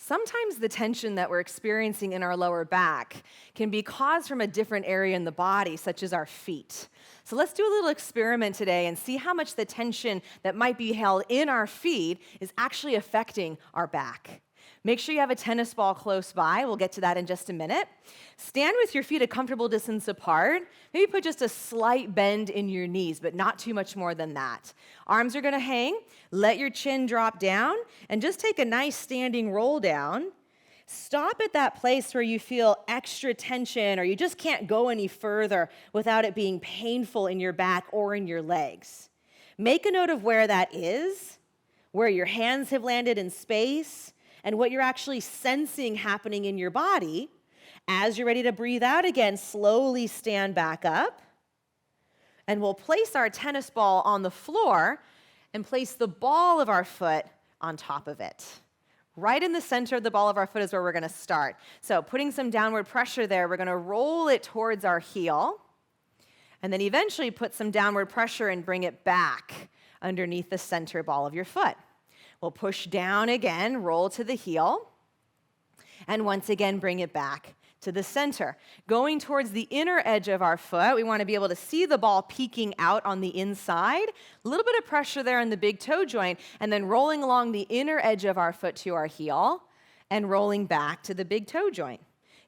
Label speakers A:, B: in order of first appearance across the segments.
A: Sometimes the tension that we're experiencing in our lower back can be caused from a different area in the body, such as our feet. So let's do a little experiment today and see how much the tension that might be held in our feet is actually affecting our back. Make sure you have a tennis ball close by. We'll get to that in just a minute. Stand with your feet a comfortable distance apart. Maybe put just a slight bend in your knees, but not too much more than that. Arms are going to hang. Let your chin drop down, and just take a nice standing roll down. Stop at that place where you feel extra tension or you just can't go any further without it being painful in your back or in your legs. Make a note of where that is, where your hands have landed in space, and what you're actually sensing happening in your body. As you're ready to breathe out again, slowly stand back up. And we'll place our tennis ball on the floor and place the ball of our foot on top of it. Right in the center of the ball of our foot is where we're going to start. So putting some downward pressure there, we're going to roll it towards our heel. And then eventually put some downward pressure and bring it back underneath the center ball of your foot. We'll push down again, roll to the heel, and once again bring it back to the center. Going towards the inner edge of our foot, we want to be able to see the ball peeking out on the inside. A little bit of pressure there in the big toe joint, and then rolling along the inner edge of our foot to our heel, and rolling back to the big toe joint.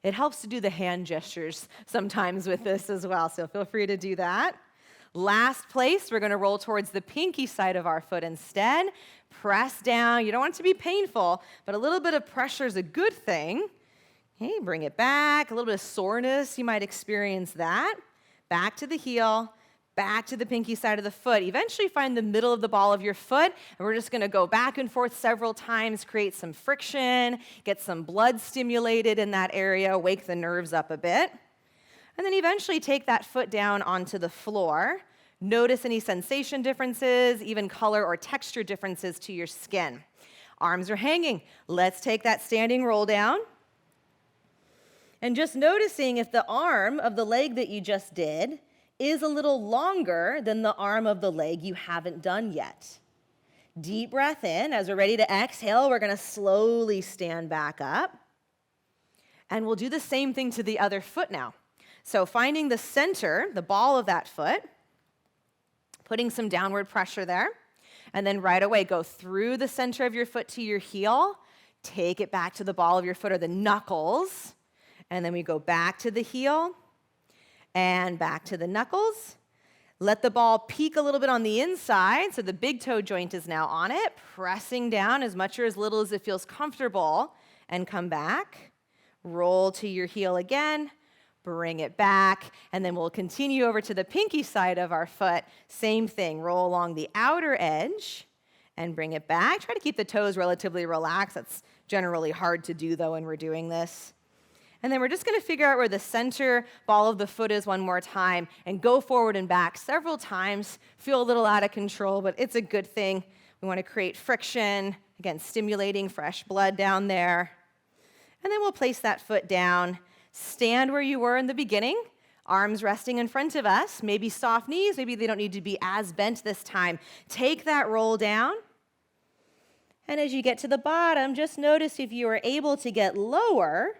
A: It helps to do the hand gestures sometimes with this as well, so feel free to do that. Last place, we're going to roll towards the pinky side of our foot instead. Press down. You don't want it to be painful, but a little bit of pressure is a good thing. Okay, bring it back. A little bit of soreness, you might experience that. Back to the heel, back to the pinky side of the foot. Eventually find the middle of the ball of your foot, and we're just going to go back and forth several times, create some friction, get some blood stimulated in that area, wake the nerves up a bit. And then eventually take that foot down onto the floor. Notice any sensation differences, even color or texture differences to your skin. Arms are hanging. Let's take that standing roll down. And just noticing if the arm of the leg that you just did is a little longer than the arm of the leg you haven't done yet. Deep breath in. As we're ready to exhale, we're going to slowly stand back up. And we'll do the same thing to the other foot now. So finding the center, the ball of that foot, putting some downward pressure there, and then right away go through the center of your foot to your heel, take it back to the ball of your foot or the knuckles, and then we go back to the heel and back to the knuckles. Let the ball peek a little bit on the inside, so the big toe joint is now on it, pressing down as much or as little as it feels comfortable, and come back. Roll to your heel again. Bring it back, and then we'll continue over to the pinky side of our foot. Same thing, roll along the outer edge and bring it back. Try to keep the toes relatively relaxed. That's generally hard to do, though, when we're doing this. And then we're just going to figure out where the center ball of the foot is one more time and go forward and back several times. Feel a little out of control, but it's a good thing. We want to create friction, again, stimulating fresh blood down there. And then we'll place that foot down. Stand where you were in the beginning, arms resting in front of us, maybe soft knees, maybe they don't need to be as bent this time. Take that roll down, and as you get to the bottom, just notice if you are able to get lower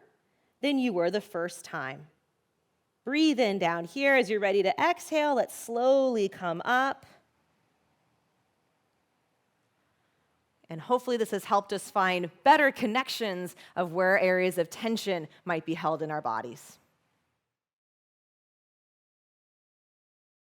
A: than you were the first time. Breathe in down here. As you're ready to exhale, let's slowly come up. And hopefully this has helped us find better connections of where areas of tension might be held in our bodies.